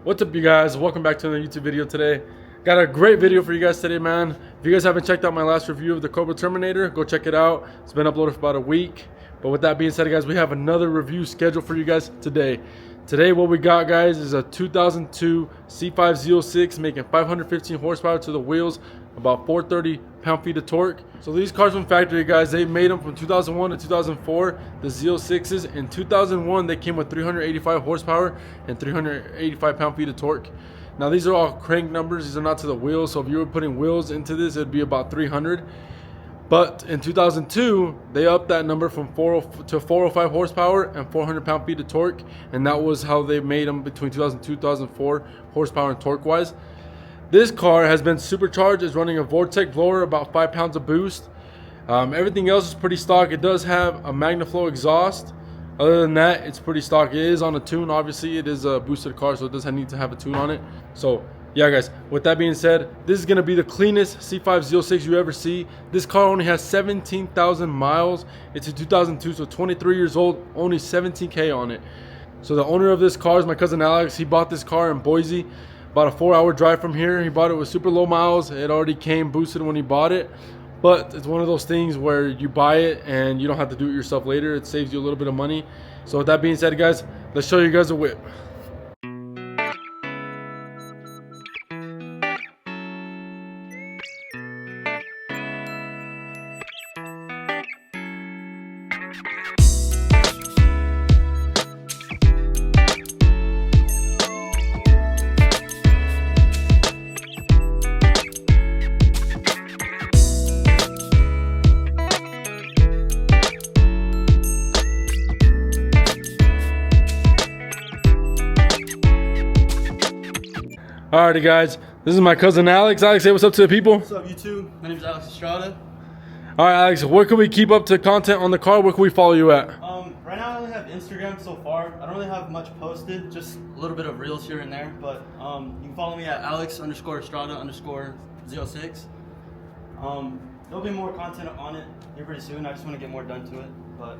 What's up, you guys? Welcome back to another YouTube video today. Got a great video for you guys today, man. If you guys haven't checked out my last review of the Cobra Terminator, go check it out. It's been uploaded for about a week. But with that being said, guys, we have another review scheduled for you guys today. Today, what we got, guys, is a 2002 C5 ZO6 making 515 horsepower to the wheels, about 430 pound-feet of torque. So these cars from factory, guys, they made them from 2001 to 2004, the ZO6s. In 2001, they came with 385 horsepower and 385 pound-feet of torque. Now, these are all crank numbers. These are not to the wheels. So if you were putting wheels into this, it'd be about 300. But in 2002, they upped that number from 405 horsepower and 400 pound-feet of torque. And that was how they made them between 2002 and 2004, horsepower and torque-wise. This car has been supercharged. It's running a Vortec blower, about 5 pounds of boost. Everything else is pretty stock. It does have a MagnaFlow exhaust. Other than that, it's pretty stock. It is on a tune, obviously. It is a boosted car, so it does need to have a tune on it. So, yeah, guys, with that being said, this is going to be the cleanest C5 ZO6 you ever see. This car only has 17,000 miles. It's a 2002, so 23 years old, only 17K on it. So the owner of this car is my cousin Alex. He bought this car in Boise. About a 4-hour drive from here. He bought it with super low miles. It already came boosted when he bought it, but it's one of those things where you buy it and you don't have to do it yourself later. It saves you a little bit of money. So with that being said, guys, let's show you guys a whip. Alrighty, guys, this is my cousin Alex. Alex, say what's up to the people. What's up, YouTube? My name is Alex Estrada. Alright, Alex, where can we keep up to content on the car? Where can we follow you at? Right now I only have Instagram so far. I don't really have much posted, just a little bit of reels here and there. But you can follow me at Alex_Estrada_ZO6. There'll be more content on it here pretty soon. I just want to get more done to it, but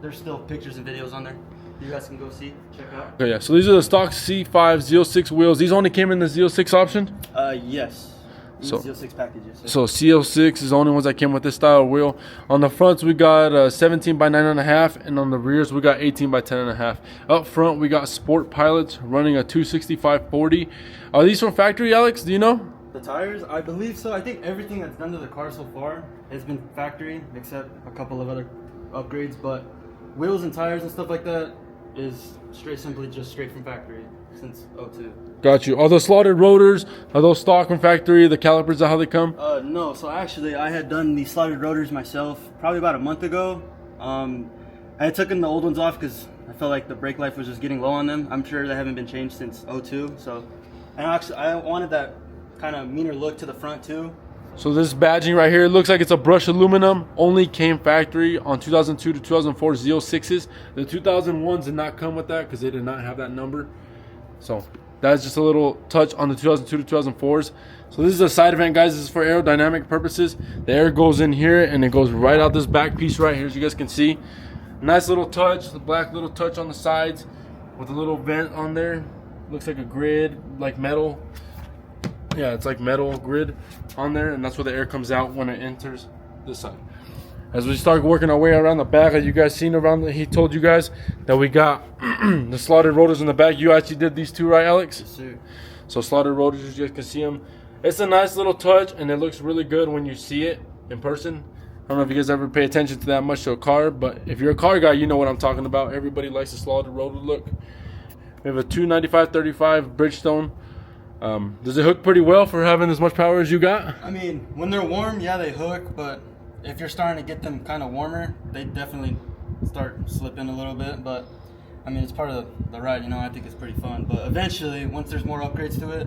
there's still pictures and videos on there. You guys can go see, check out. Okay, yeah, so these are the stock C5 ZO6 wheels. These only came in the ZO6 option? Yes. So, ZO6 packages. So CO6 is the only ones that came with this style of wheel. On the fronts, we got 17 by 9.5, and on the rears, we got 18 by 10.5. Up front, we got Sport Pilots running a 265/40. Are these from factory, Alex? Do you know? The tires, I believe so. I think everything that's done to the car so far has been factory, except a couple of other upgrades. But wheels and tires and stuff like that is straight from factory since 02. Got you. Are those slotted rotors, are those stock from factory? The calipers, is that how they come? No. So actually, I had done the slotted rotors myself probably about a month ago. I had taken the old ones off because I felt like the brake life was just getting low on them. I'm sure they haven't been changed since 02. So, and actually, I wanted that kind of meaner look to the front too. So this badging right here, it looks like it's a brushed aluminum. Only came factory on 2002 to 2004 ZO6s. The 2001s did not come with that because they did not have that number. So that's just a little touch on the 2002 to 2004s. So this is a side event, guys. This is for aerodynamic purposes. The air goes in here and it goes right out this back piece right here, as you guys can see. Nice little touch, the black little touch on the sides with a little vent on there. Looks like a grid, like metal. Yeah, it's like metal grid on there, and that's where the air comes out when it enters this side. As we start working our way around the back, as you guys seen he told you guys that we got the slotted rotors in the back. You actually did these two, right, Alex? Yes, sir. So slotted rotors, as you guys can see them. It's a nice little touch, and it looks really good when you see it in person. I don't know if you guys ever pay attention to that much to a car, but if you're a car guy, you know what I'm talking about. Everybody likes the slotted rotor look. We have a 295/35 Bridgestone. Does it hook pretty well for having as much power as you got? I mean, when they're warm, yeah, they hook, but if you're starting to get them kind of warmer, they definitely start slipping a little bit. But I mean, it's part of the ride, you know. I think it's pretty fun. But eventually, once there's more upgrades to it,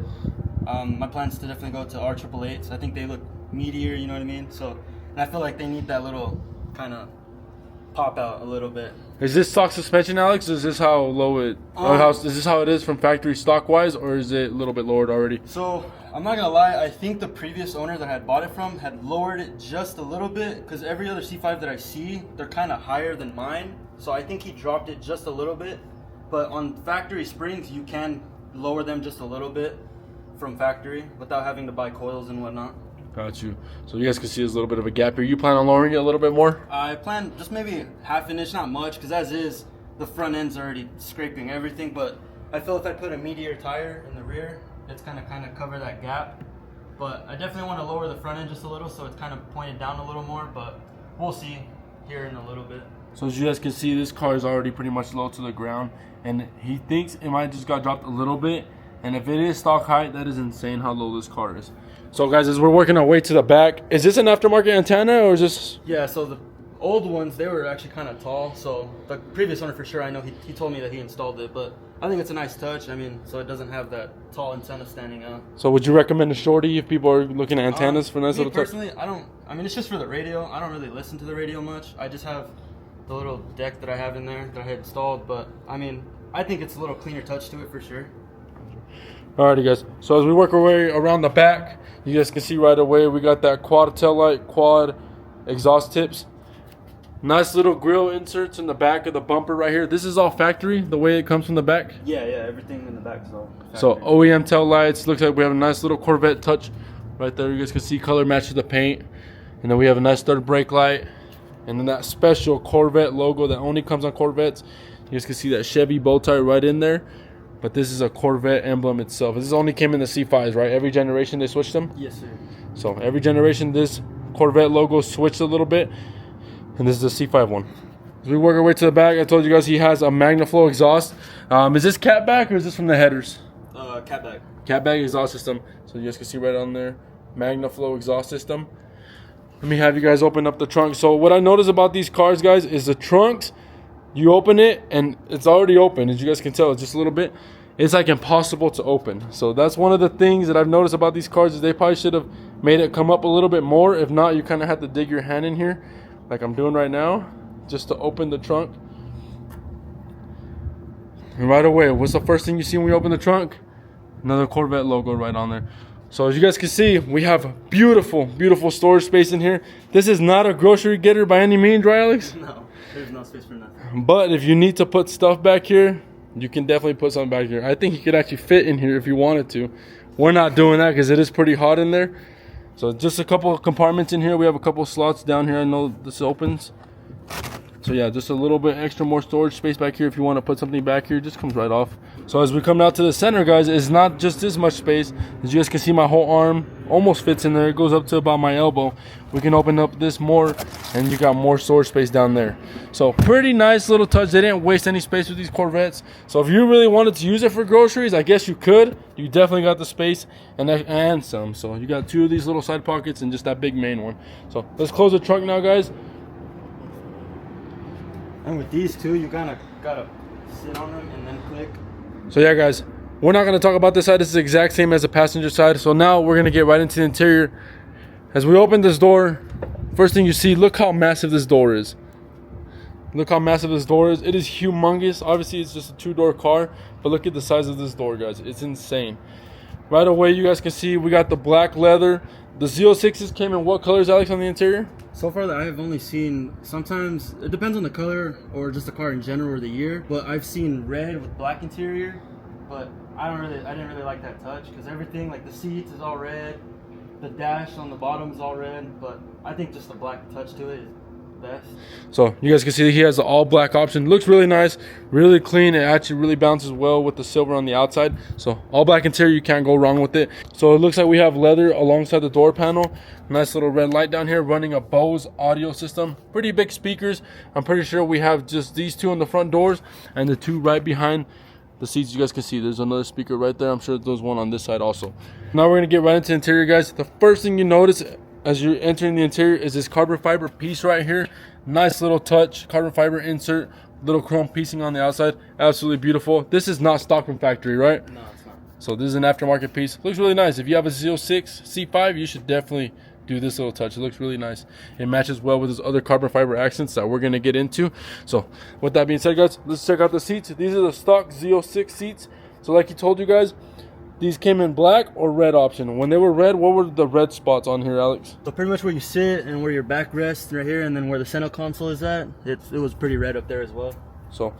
my plan is to definitely go to R888s. I think they look meatier, you know what I mean? So, and I feel like they need that little kind of pop out a little bit. Is this stock suspension, Alex? Is this how low it? Is this how it is from factory stock wise, or is it a little bit lowered already? So I'm not gonna lie, I think the previous owner that I had bought it from had lowered it just a little bit, because every other C5 that I see, they're kind of higher than mine. So I think he dropped it just a little bit. But on factory springs, you can lower them just a little bit from factory without having to buy coils and whatnot. Got you. So you guys can see there's a little bit of a gap here. You plan on lowering it a little bit more? I plan just maybe half an inch, not much, because as is, the front end's already scraping everything. But I feel if I put a meteor tire in the rear, it's kind of cover that gap. But I definitely want to lower the front end just a little, so it's kind of pointed down a little more. But we'll see here in a little bit. So as you guys can see, this car is already pretty much low to the ground, and he thinks it might just got dropped a little bit. And if it is stock height, that is insane how low this car is. So guys, as we're working our way to the back, is this an aftermarket antenna or is this? Yeah, so the old ones, they were actually kind of tall. So the previous owner for sure, I know he told me that he installed it, but I think it's a nice touch. I mean, so it doesn't have that tall antenna standing out. So would you recommend a shorty if people are looking at antennas for nice me little touch? personally, I mean, it's just for the radio. I don't really listen to the radio much. I just have the little deck that I have in there that I had installed, but I mean, I think it's a little cleaner touch to it for sure. Alrighty guys, so as we work our way around the back, you guys can see right away we got that quad tail light, quad exhaust tips. Nice little grill inserts in the back of the bumper right here. This is all factory, the way it comes from the back. Yeah, everything in the back is all factory. So OEM tail lights. Looks like we have a nice little Corvette touch right there. You guys can see color matches the paint. And then we have a nice third brake light. And then that special Corvette logo that only comes on Corvettes. You guys can see that Chevy bow tie right in there. But this is a Corvette emblem itself. This only came in the C5s, right? Every generation they switched them? Yes, sir. So every generation this Corvette logo switched a little bit. And this is the C5 one. As we work our way to the back, I told you guys he has a MagnaFlow exhaust. Is this catback or is this from the headers? Catback. Catback exhaust system. So you guys can see right on there, MagnaFlow exhaust system. Let me have you guys open up the trunk. So what I notice about these cars, guys, is the trunks, you open it and it's already open. As you guys can tell, it's just a little bit. It's like impossible to open. So that's one of the things that I've noticed about these cars is they probably should have made it come up a little bit more. If not, you kind of have to dig your hand in here like I'm doing right now just to open the trunk. And right away, what's the first thing you see when you open the trunk? Another Corvette logo right on there. So as you guys can see, we have beautiful, beautiful storage space in here. This is not a grocery getter by any means, right, Alex? No, there's no space for nothing. But if you need to put stuff back here, you can definitely put something back here. I think you could actually fit in here if you wanted to. We're not doing that because it is pretty hot in there. So just a couple of compartments in here. We have a couple of slots down here. I know this opens. So yeah, just a little bit extra more storage space back here. If you want to put something back here, it just comes right off. So as we come out to the center, guys, it's not just this much space. As you guys can see, my whole arm almost fits in there. It goes up to about my elbow. We can open up this more and you got more storage space down there. So pretty nice little touch. They didn't waste any space with these Corvettes. So if you really wanted to use it for groceries, I guess you could. You definitely got the space and some. So you got two of these little side pockets and just that big main one. So let's close the trunk now, guys. And with these two, you kind of gotta sit on them and then click. So yeah, guys, we're not gonna talk about this side. This is the exact same as the passenger side. So now we're gonna get right into the interior. As we open this door, first thing you see, look how massive this door is. Look how massive this door is. It is humongous. Obviously, it's just a two-door car, but look at the size of this door, guys. It's insane. Right away, you guys can see we got the black leather. The Z06s came in what colors, Alex, on the interior? So far that I have only seen, sometimes it depends on the color or just the car in general or the year, but I've seen red with black interior, but I didn't really like that touch because everything, like the seats is all red, the dash on the bottom is all red, but I think just the black touch to it is best. So you guys can see he has the all black option. Looks really nice, really clean. It actually really bounces well with the silver on the outside. So all black interior, you can't go wrong with it. So it looks like we have leather alongside the door panel. Nice little red light down here, running a Bose audio system. Pretty big speakers. I'm pretty sure we have just these two on the front doors and the two right behind the seats. You guys can see there's another speaker right there. I'm sure there's one on this side also. Now we're gonna get right into the interior, guys. The first thing you notice as you're entering the interior is this carbon fiber piece right here. Nice little touch, carbon fiber insert, little chrome piecing on the outside. Absolutely beautiful. This is not stock from factory, right? No, it's not. So this is an aftermarket piece. Looks really nice. If you have a Z06 C5, you should definitely do this little touch. It looks really nice. It matches well with his other carbon fiber accents that we're gonna get into. So with that being said, guys, let's check out the seats. These are the stock Z06 seats. So like he told you guys, these came in black or red option. When they were red, what were the red spots on here, Alex? So pretty much where you sit and where your back rests right here, and then where the center console is at, it was pretty red up there as well. So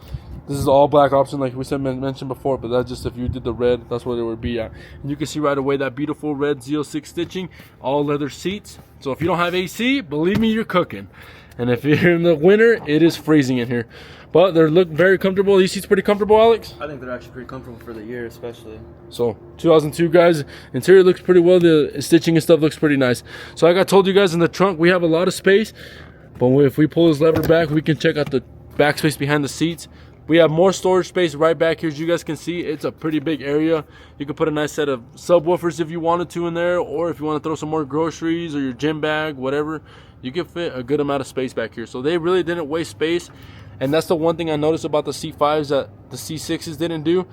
This is the all black option like we mentioned before, but that's just if you did the red, that's what it would be at. And you can see right away that beautiful red ZO6 stitching, all leather seats. So if you don't have AC, believe me, you're cooking. And if you're in the winter, it is freezing in here. But they look very comfortable. These seats pretty comfortable, Alex? I think they're actually pretty comfortable for the year, especially. So 2002, guys. Interior looks pretty well. The stitching and stuff looks pretty nice. So like I told you guys, in the trunk we have a lot of space. But if we pull this lever back, we can check out the back space behind the seats. We have more storage space right back here. As you guys can see, it's a pretty big area. You can put a nice set of subwoofers if you wanted to in there, or if you want to throw some more groceries or your gym bag, whatever, you can fit a good amount of space back here. So they really didn't waste space. And that's the one thing I noticed about the C5s that the C6s didn't do,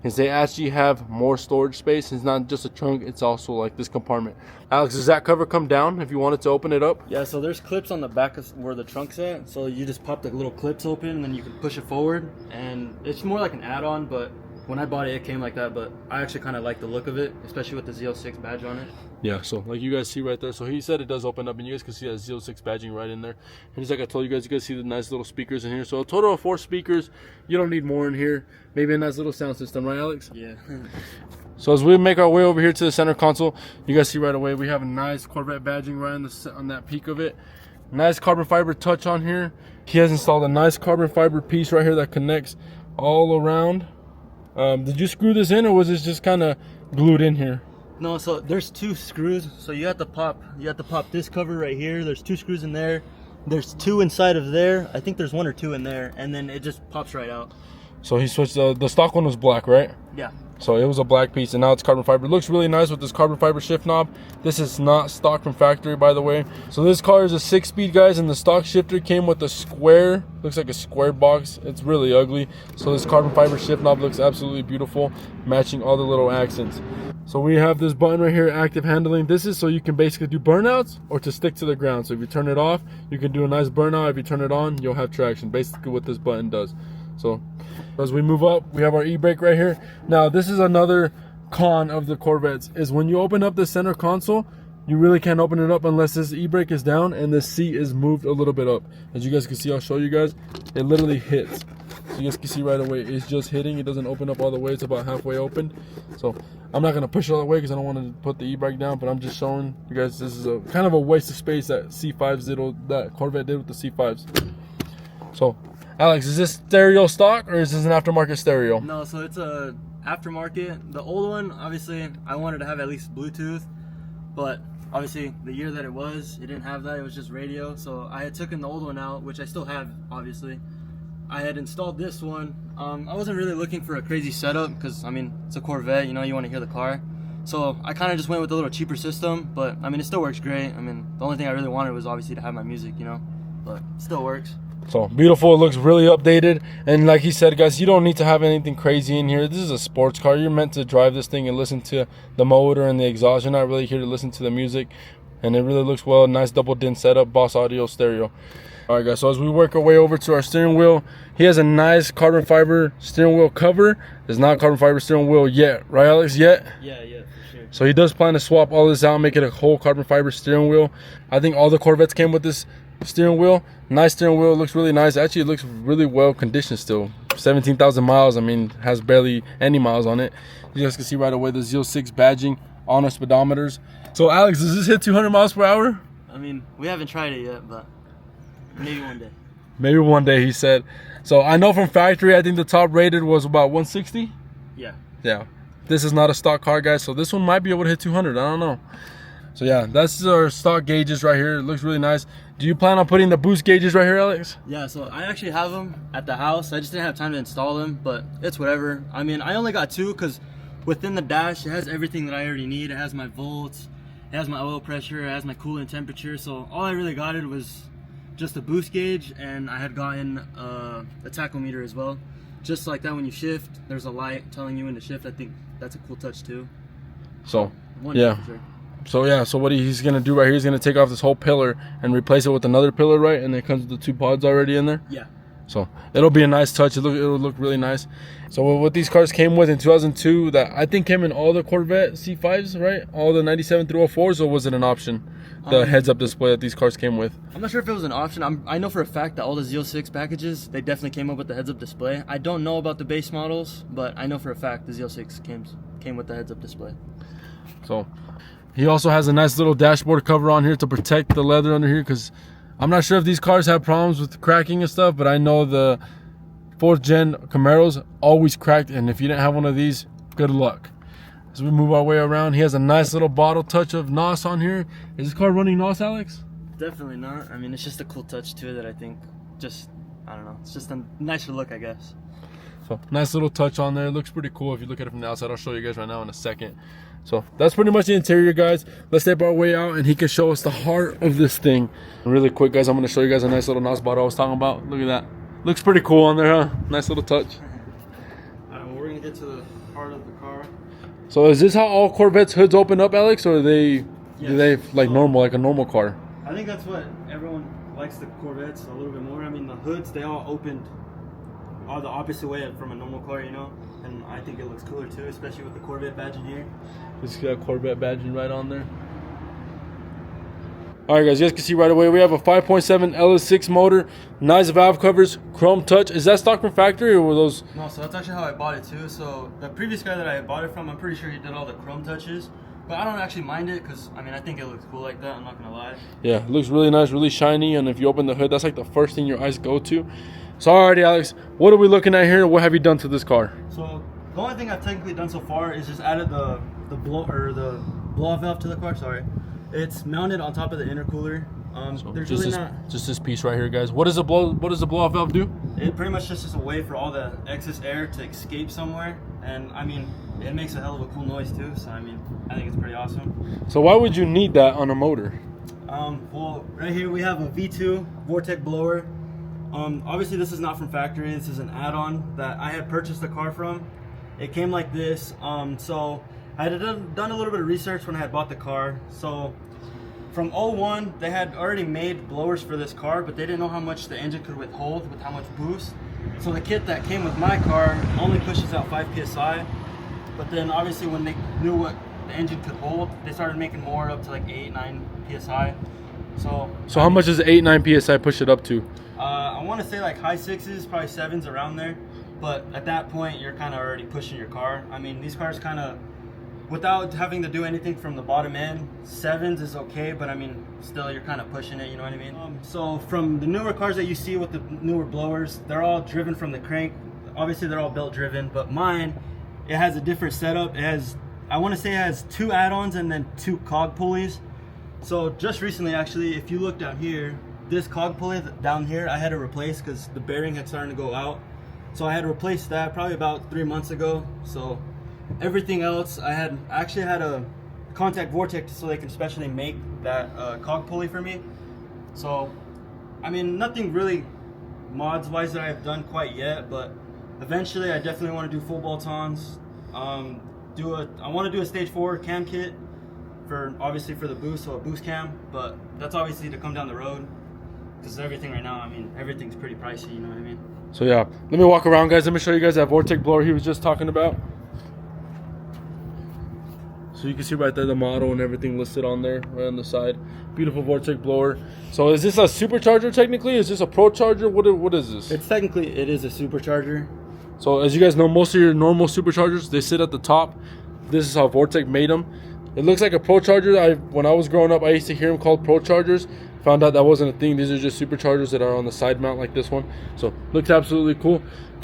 is they actually have more storage space. It's not just a trunk, it's also like this compartment. Alex, does that cover come down if you wanted to open it up? Yeah, so there's clips on the back of where the trunk's at. So you just pop the little clips open and then you can push it forward. And it's more like an add-on, but when I bought it, it came like that. But I actually kind of like the look of it, especially with the ZO6 badge on it. Yeah, so like you guys see right there, so he said it does open up, and you guys can see that ZO6 badging right in there. And just like I told you guys see the nice little speakers in here. So a total of 4 speakers. You don't need more in here. Maybe a nice little sound system, right, Alex? Yeah. So as we make our way over here to the center console, you guys see right away we have a nice Corvette badging right on that peak of it. Nice carbon fiber touch on here. He has installed a nice carbon fiber piece right here that connects all around. Did you screw this in, or was this just kind of glued in here? No, so there's 2 screws. So you have to pop this cover right here. There's 2 screws in there. There's 2 inside of there. I think there's 1 or 2 in there, and then it just pops right out. So he switched the stock one was black, right? Yeah. So it was a black piece, and now it's carbon fiber. It looks really nice with this carbon fiber shift knob. This is not stock from factory, by the way. So this car is a 6-speed, guys, and the stock shifter came with a square, looks like a square box. It's really ugly. So this carbon fiber shift knob looks absolutely beautiful, matching all the little accents. So we have this button right here, active handling. This is so you can basically do burnouts or to stick to the ground. So if you turn it off, you can do a nice burnout. If you turn it on, you'll have traction. Basically what this button does. So as we move up, we have our e-brake right here. Now this is another con of the Corvettes, is when you open up the center console, you really can't open it up unless this e-brake is down and the seat is moved a little bit up. As you guys can see, I'll show you guys, it literally hits. So you guys can see right away, it's just hitting. It doesn't open up all the way, it's about halfway open. So I'm not gonna push it all the way because I don't want to put the e-brake down, but I'm just showing you guys this is a kind of a waste of space that that Corvette did with the C5s. So Alex, is this stereo stock or is this an aftermarket stereo? No, so it's a aftermarket. The old one, obviously, I wanted to have at least Bluetooth, but obviously the year that it didn't have that. It was just radio. So I had taken the old one out, which I still have, obviously. I had installed this one. I wasn't really looking for a crazy setup because, I mean, it's a Corvette, you know, you want to hear the car. So I kind of just went with a little cheaper system, but I mean, it still works great. I mean, the only thing I really wanted was obviously to have my music, you know, but it still works. So beautiful, it looks really updated, and like he said, guys, you don't need to have anything crazy in here. This is a sports car. You're meant to drive this thing and listen to the motor and the exhaust. You're not really here to listen to the music, and it really looks well. Nice double din setup, Boss Audio stereo. All right, guys, so as we work our way over to our steering wheel, he has a nice carbon fiber steering wheel cover. It's not carbon fiber steering wheel yet, right, Alex? Yet? Yeah, for sure. So he does plan to swap all this out and make it a whole carbon fiber steering wheel. I think all the Corvettes came with this steering wheel. Nice steering wheel, looks really nice. Actually, it looks really well conditioned still. 17,000 miles, I mean, has barely any miles on it. You guys can see right away the ZO6 badging on our speedometers. So Alex, does this hit 200 miles per hour? I mean, we haven't tried it yet, but maybe one day. Maybe one day, he said. So I know from factory, I think the top rated was about 160. Yeah. This is not a stock car, guys, so this one might be able to hit 200. I don't know. So yeah, that's our stock gauges right here. It looks really nice. Do you plan on putting the boost gauges right here, Alex? Yeah, so I actually have them at the house. I just didn't have time to install them, but it's whatever. I mean, I only got 2 because within the dash, it has everything that I already need. It has my volts, it has my oil pressure, it has my coolant temperature. So all I really got was just a boost gauge, and I had gotten a tachometer as well. Just like that, when you shift, there's a light telling you when to shift. I think that's a cool touch too. So, yeah. So yeah, so what he's gonna do right here, he's gonna take off this whole pillar and replace it with another pillar, right? And it comes with the 2 pods already in there. Yeah. So it'll be a nice touch. It'll look really nice. So what these cars came with in 2002, that I think came in all the Corvette C5s, right? All the 97 through 04s, or was it an option? The heads-up display that these cars came with. I'm not sure if it was an option. I know for a fact that all the Z06 packages, they definitely came up with the heads-up display. I don't know about the base models, but I know for a fact the Z06 came with the heads-up display. So he also has a nice little dashboard cover on here to protect the leather under here, because I'm not sure if these cars have problems with cracking and stuff, but I know the 4th gen Camaros always cracked, and if you didn't have one of these, good luck. As we move our way around, he has a nice little bottle touch of NOS on here. Is this car running NOS, Alex? Definitely not. I mean, it's just a cool touch to it that I think I don't know, it's just a nicer look, I guess. So nice little touch on there. It looks pretty cool if you look at it from the outside. I'll show you guys right now in a second. So that's pretty much the interior, guys. Let's step our way out and he can show us the heart of this thing. Really quick, guys, I'm going to show you guys a nice little NOS bottle I was talking about. Look at that. Looks pretty cool on there, huh? Nice little touch. Alright, well, we're going to get to the heart of the car. So is this how all Corvettes hoods open up, Alex, or do they like normal, like a normal car? I think that's what everyone likes the Corvettes a little bit more. I mean, the hoods, they all opened the opposite way from a normal car, you know? And I think it looks cooler too, especially with the Corvette badge in here. Just got Corvette badging right on there. Alright guys, you guys can see right away we have a 5.7 LS6 motor, nice valve covers, chrome touch. Is that stock from factory or were those? No, so that's actually how I bought it too. So the previous guy that I bought it from, I'm pretty sure he did all the chrome touches. But I don't actually mind it because, I mean, I think it looks cool like that, I'm not going to lie. Yeah, it looks really nice, really shiny, and if you open the hood, that's like the first thing your eyes go to. So alrighty Alex, what are we looking at here? What have you done to this car? So the only thing I've technically done so far is just added the blow-off valve to the car, sorry. It's mounted on top of the intercooler. So there's just really just this piece right here, guys. What does the blow-off valve do? It pretty much just is a way for all the excess air to escape somewhere, and I mean, it makes a hell of a cool noise too. So I mean, I think it's pretty awesome. So why would you need that on a motor? Well, right here we have a V2 Vortec blower. Obviously this is not from factory. This is an add-on that I had purchased the car from. It came like this. So I had done a little bit of research when I had bought the car. So from 01, they had already made blowers for this car, but they didn't know how much the engine could withhold with how much boost. So the kit that came with my car only pushes out 5 PSI. But then obviously when they knew what the engine could hold, they started making more up to like 8, 9 PSI. So how much does 8, 9 PSI push it up to? I want to say like high 6s, probably 7s around there. But at that point, you're kind of already pushing your car. I mean, these cars kind of, without having to do anything from the bottom end, 7s is okay, but I mean, still you're kind of pushing it, you know what I mean? So from the newer cars that you see with the newer blowers, they're all driven from the crank. Obviously they're all belt driven, but mine, it has a different setup. It has, I want to say it has 2 add-ons and then 2 cog pulleys. So just recently, actually, if you look down here, this cog pulley down here, I had to replace because the bearing had started to go out. So I had to replace that probably about 3 months ago. So everything else, I actually had a contact Vortex so they can specially make that cog pulley for me. So, I mean, nothing really mods-wise that I have done quite yet, but eventually I definitely want to do full bolt-ons. I want to do a stage 4 cam kit for, obviously for the boost, so a boost cam, but that's obviously to come down the road because everything right now, I mean, everything's pretty pricey, you know what I mean? So yeah, let me walk around, guys. Let me show you guys that Vortex blower he was just talking about. So you can see right there the model and everything listed on there, right on the side. Beautiful Vortex blower. So is this a supercharger technically? Is this a pro charger? What is this? It is a supercharger. So as you guys know, most of your normal superchargers, they sit at the top. This is how Vortex made them. It looks like a pro charger. When I was growing up, I used to hear them called pro chargers. Found out that wasn't a thing. These are just superchargers that are on the side mount like this one. So looks absolutely cool.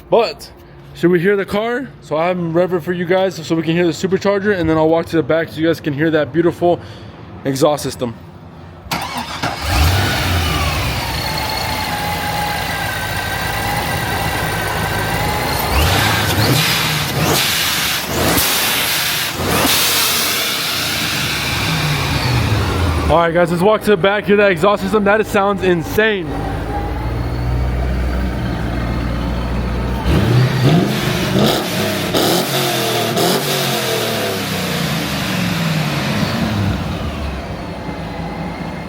But should we hear the car? So I'm revving for you guys so we can hear the supercharger, and then I'll walk to the back so you guys can hear that beautiful exhaust system. All right, guys, let's walk to the back, hear that exhaust system. That sounds insane.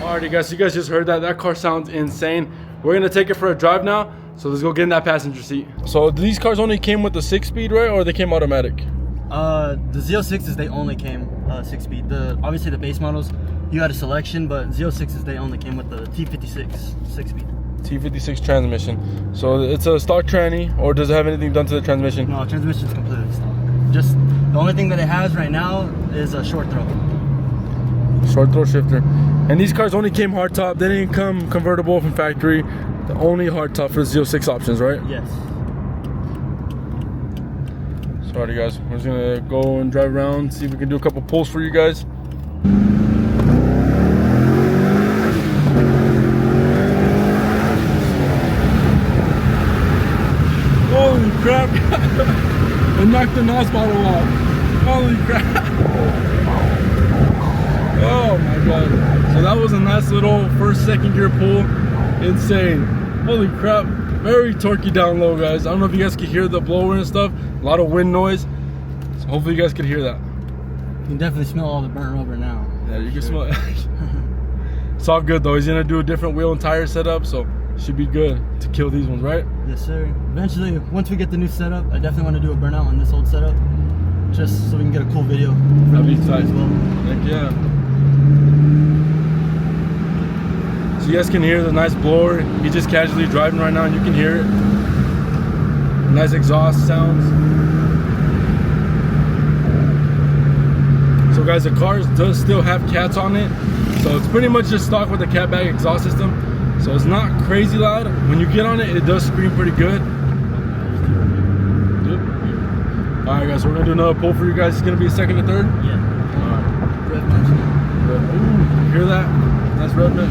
Alrighty, guys, you guys just heard that. That car sounds insane. We're gonna take it for a drive now. So let's go get in that passenger seat. So these cars only came with the 6-speed, right? Or they came automatic? The Z06s, they only came 6-speed. Obviously the base models, you had a selection, but Z06s, they only came with the T56 6-speed. T56 transmission. So it's a stock tranny, or does it have anything done to the transmission? No, transmission is completely stock. Just the only thing that it has right now is a short throw. Short throw shifter. And these cars only came hardtop. They didn't come convertible from factory. The only hardtop for the Z06 options, right? Yes. Sorry guys, we're just gonna go and drive around, see if we can do a couple pulls for you guys. Holy crap! It knocked the NOS bottle off. Holy crap! Oh my god. So that was a nice little first, second gear pull. Insane. Holy crap. Very torquey down low, guys. I don't know if you guys can hear the blower and stuff. A lot of wind noise. So hopefully you guys can hear that. You can definitely smell all the burnt rubber now. Yeah, you can smell it. It's all good though. He's gonna do a different wheel and tire setup, so should be good to kill these ones, right? Yes, sir. Eventually, once we get the new setup, I definitely want to do a burnout on this old setup, just so we can get a cool video for That'd be the tight as well. Heck yeah. So you guys can hear the nice blower. He's just casually driving right now and you can hear it. Nice exhaust sounds. So guys, the car does still have cats on it. So it's pretty much just stock with the cat bag exhaust system. So it's not crazy loud. When you get on it, it does scream pretty good. Yep. All right guys, so we're gonna do another pull for you guys. It's gonna be a second and third? Yeah. All right. Rev match. Ooh, you hear that? Nice rev match.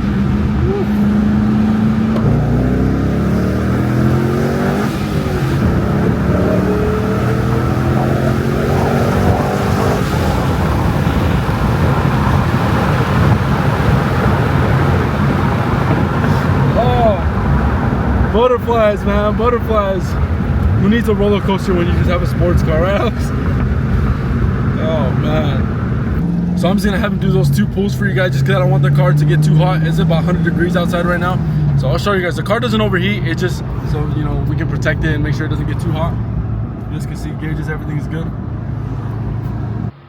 Butterflies, man, butterflies. Who needs a roller coaster when you just have a sports car, right, Alex? Oh, man. So I'm just gonna have him do those 2 pulls for you guys just because I don't want the car to get too hot. It's about 100 degrees outside right now. So I'll show you guys. The car doesn't overheat. It just, so, you know, we can protect it and make sure it doesn't get too hot. You guys can see gauges, everything is good.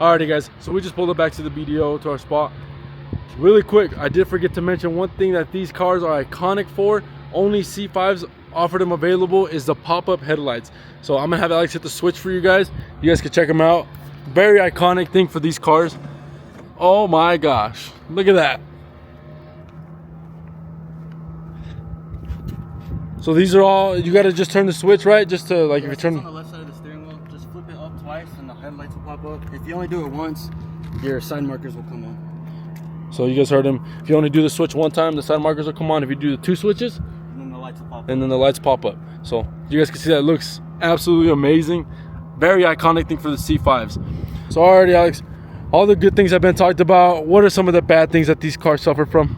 Alrighty, guys. So we just pulled it back to the BDO, to our spot. Really quick, I did forget to mention one thing that these cars are iconic for. Only C5s offer them available is the pop-up headlights. So I'm gonna have Alex hit the switch for you guys. You guys can check them out. Very iconic thing for these cars. Oh my gosh, look at that. So these are all, you gotta just turn the switch, right? Just to like, if you turn on the left side of the steering wheel, just flip it up twice and the headlights will pop up. If you only do it once, your side markers will come on. So you guys heard him. If you only do the switch one time, the side markers will come on. If you do the 2 switches, and then the lights will pop up. And then the lights pop up. So you guys can see that it looks absolutely amazing. Very iconic thing for the C5s. So already, Alex, all the good things have been talked about. What are some of the bad things that these cars suffer from?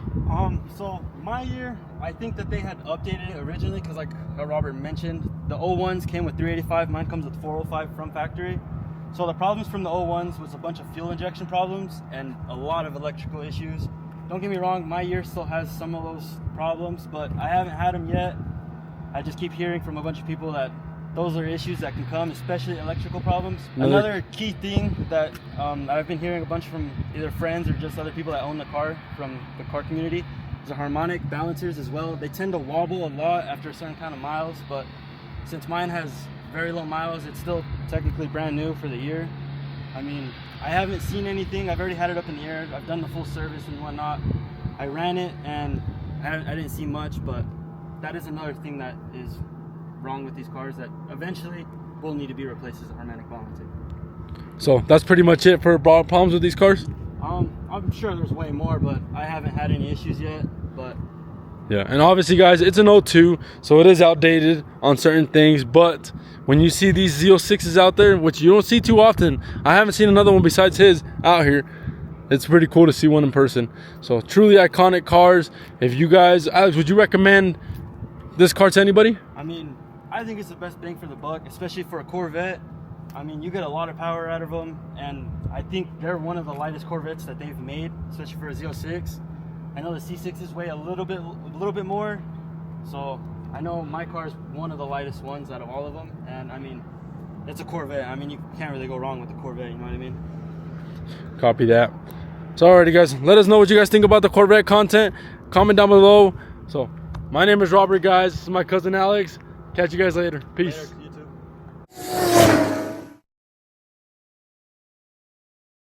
So my year, I think that they had updated it originally because like Robert mentioned, the 01s came with 385. Mine comes with 405 from factory. So the problems from the 01s was a bunch of fuel injection problems and a lot of electrical issues. Don't get me wrong, my year still has some of those problems, but I haven't had them yet. I just keep hearing from a bunch of people that those are issues that can come, especially electrical problems. Another key thing that I've been hearing a bunch from either friends or just other people that own the car from the car community is the harmonic balancers as well. They tend to wobble a lot after a certain kind of miles, but since mine has very low miles, it's still technically brand new for the year. I mean, I haven't seen anything. I've already had it up in the air. I've done the full service and whatnot. I ran it and I didn't see much, but that is another thing that is wrong with these cars that eventually will need to be replaced as a harmonic balancing. So that's pretty much it for problems with these cars? I'm sure there's way more, but I haven't had any issues yet. But yeah, and obviously guys, it's an 02, so it is outdated on certain things, but when you see these Z06s out there, which you don't see too often, I haven't seen another one besides his out here. It's pretty cool to see one in person. So truly iconic cars. If you guys, Alex, would you recommend this car to anybody? I mean, I think it's the best bang for the buck, especially for a Corvette. I mean, you get a lot of power out of them, and I think they're one of the lightest Corvettes that they've made, especially for a Z06. I know the C6s weigh a little bit more, so I know my car is one of the lightest ones out of all of them, and I mean, it's a Corvette. I mean, you can't really go wrong with the Corvette, you know what I mean? Copy that. So alrighty guys, let us know what you guys think about the Corvette content. Comment down below. So my name is Robert, guys. This is my cousin Alex. Catch you guys later. Peace. Later, you too.